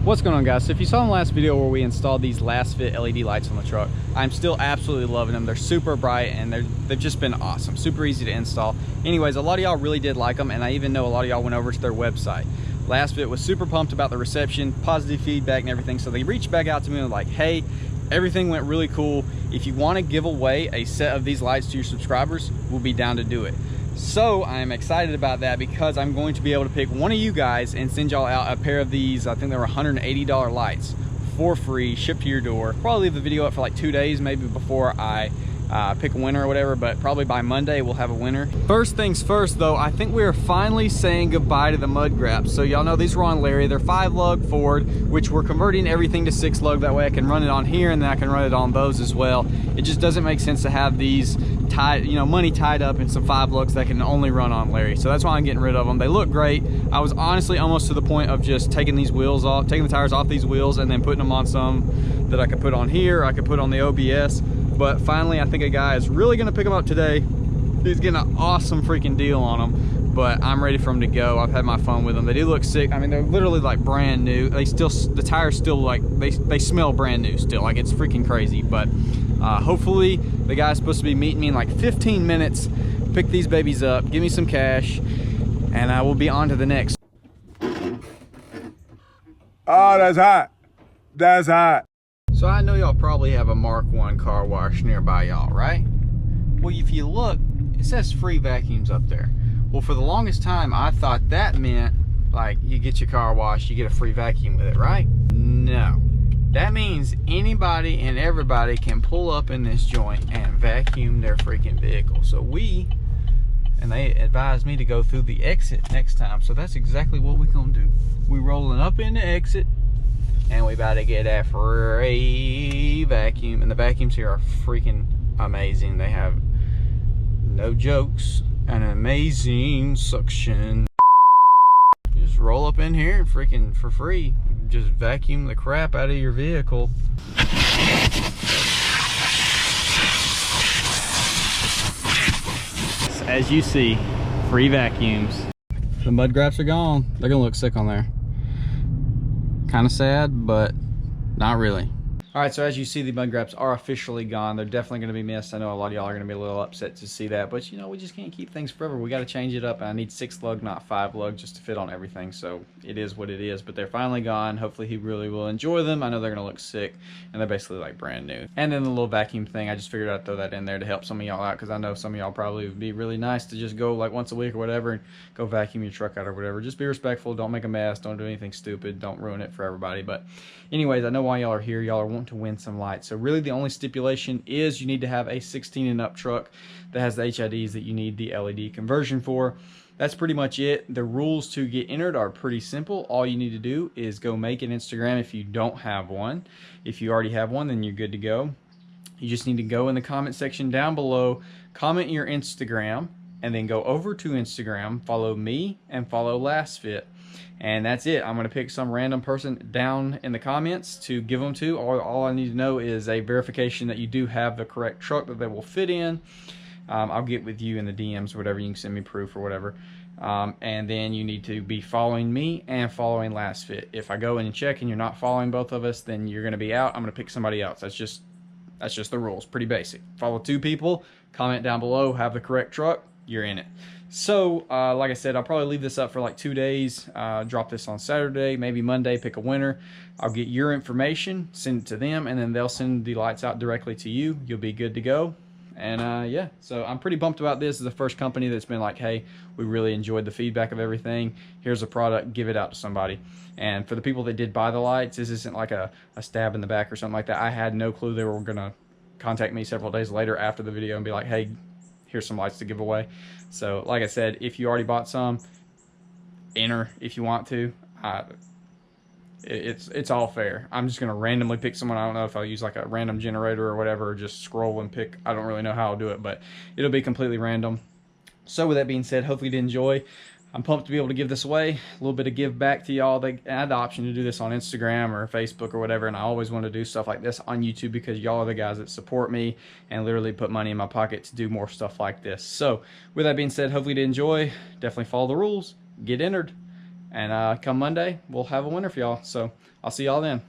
What's going on, guys? So if you saw in the last video where we installed these Lasfit LED lights on the truck, I'm still absolutely loving them. They're super bright and they've just been awesome, super easy to install. Anyways, a lot of y'all really did like them, and I even know a lot of y'all went over to their website. Lasfit was super pumped about the reception, positive feedback and everything, so they reached back out to me and were like, hey, everything went really cool. If you want to give away a set of these lights to your subscribers, we'll be down to do it. So I'm excited about that because I'm going to be able to pick one of you guys and send y'all out a pair of these. I think they were $180 lights for free, shipped to your door. Probably leave the video up for like 2 days, maybe before I pick a winner or whatever, but probably by Monday we'll have a winner. First things first though, I think we are finally saying goodbye to the mud graps. So y'all know these were on Larry. They're 5-lug Ford, which we're converting everything to 6-lug. That way I can run it on here and then I can run it on those as well. It just doesn't make sense to have these tied, money tied up in some 5-lugs that can only run on Larry. So that's why I'm getting rid of them. They look great. I was honestly almost to the point of just taking these wheels off, taking the tires off these wheels and then putting them on some that I could put on here, I could put on the OBS. But finally, I think a guy is really gonna pick them up today. He's getting an awesome freaking deal on them, but I'm ready for them to go. I've had my fun with them. They do look sick. I mean, they're literally like brand new. The tires still like, they smell brand new still. Like, it's freaking crazy. But hopefully the guy's supposed to be meeting me in like 15 minutes, pick these babies up, give me some cash, and I will be on to the next. Oh, that's hot. That's hot. So I know y'all probably have a Mark I car wash nearby y'all, right? Well, if you look, it says free vacuums up there. Well, for the longest time, I thought that meant like you get your car washed, you get a free vacuum with it, right? No. That means anybody and everybody can pull up in this joint and vacuum their freaking vehicle. So and they advised me to go through the exit next time. So that's exactly what we're gonna do. We rolling up in the exit, and we about to get a free vacuum. And the vacuums here are freaking amazing. They have, no jokes, an amazing suction. You just roll up in here and freaking for free, just vacuum the crap out of your vehicle. As you see, free vacuums. The mud graps are gone. They're gonna look sick on there. Kind of sad, but not really. All right, so as you see, the mud graps are officially gone. They're definitely going to be missed. I know a lot of y'all are going to be a little upset to see that, but we just can't keep things forever. We got to change it up, and I need 6-lug, not 5-lug, just to fit on everything. So it is what it is, but they're finally gone. Hopefully he really will enjoy them. I know they're going to look sick, and they're basically like brand new. And then the little vacuum thing, I just figured I'd throw that in there to help some of y'all out, because I know some of y'all probably would be really nice to just go like once a week or whatever and go vacuum your truck out or whatever. Just be respectful. Don't make a mess. Don't do anything stupid. Don't ruin it for everybody. But anyways, I know why y'all are here. Y'all are wanting to win some lights. So really the only stipulation is you need to have a 16 and up truck that has the HIDs that you need the LED conversion for. That's pretty much it. The rules to get entered are pretty simple. All you need to do is go make an Instagram if you don't have one. If you already have one, then you're good to go. You just need to go in the comment section down below, comment your Instagram, and then go over to Instagram, follow me, and follow Lasfit. And that's it. I'm going to pick some random person down in the comments to give them to. All I need to know is a verification that you do have the correct truck that they will fit in. I'll get with you in the DMs or whatever. You can send me proof or whatever. And then you need to be following me and following Lasfit. If I go in and check and you're not following both of us, then you're going to be out. I'm going to pick somebody else. That's just the rules. Pretty basic. Follow 2 people, comment down below, have the correct truck, you're in it. So like I said, I'll probably leave this up for like 2 days, drop this on Saturday, maybe Monday, pick a winner. I'll get your information, send it to them, and then they'll send the lights out directly to you. You'll be good to go. And yeah, so I'm pretty pumped about this. This is the first company that's been like, hey, we really enjoyed the feedback of everything. Here's a product, give it out to somebody. And for the people that did buy the lights, this isn't like a stab in the back or something like that. I had no clue they were gonna contact me several days later after the video and be like, hey, here's some lights to give away. So like I said, if you already bought some, enter if you want to. It's all fair. I'm just gonna randomly pick someone. I don't know if I'll use like a random generator or whatever, or just scroll and pick. I don't really know how I'll do it, but it'll be completely random. So with that being said, hopefully you did enjoy. I'm pumped to be able to give this away, a little bit of give back to y'all. They had the option to do this on Instagram or Facebook or whatever, and I always want to do stuff like this on YouTube because y'all are the guys that support me and literally put money in my pocket to do more stuff like this. So with that being said, hopefully you did enjoy. Definitely follow the rules, get entered, And come Monday, we'll have a winner for y'all. So I'll see y'all then.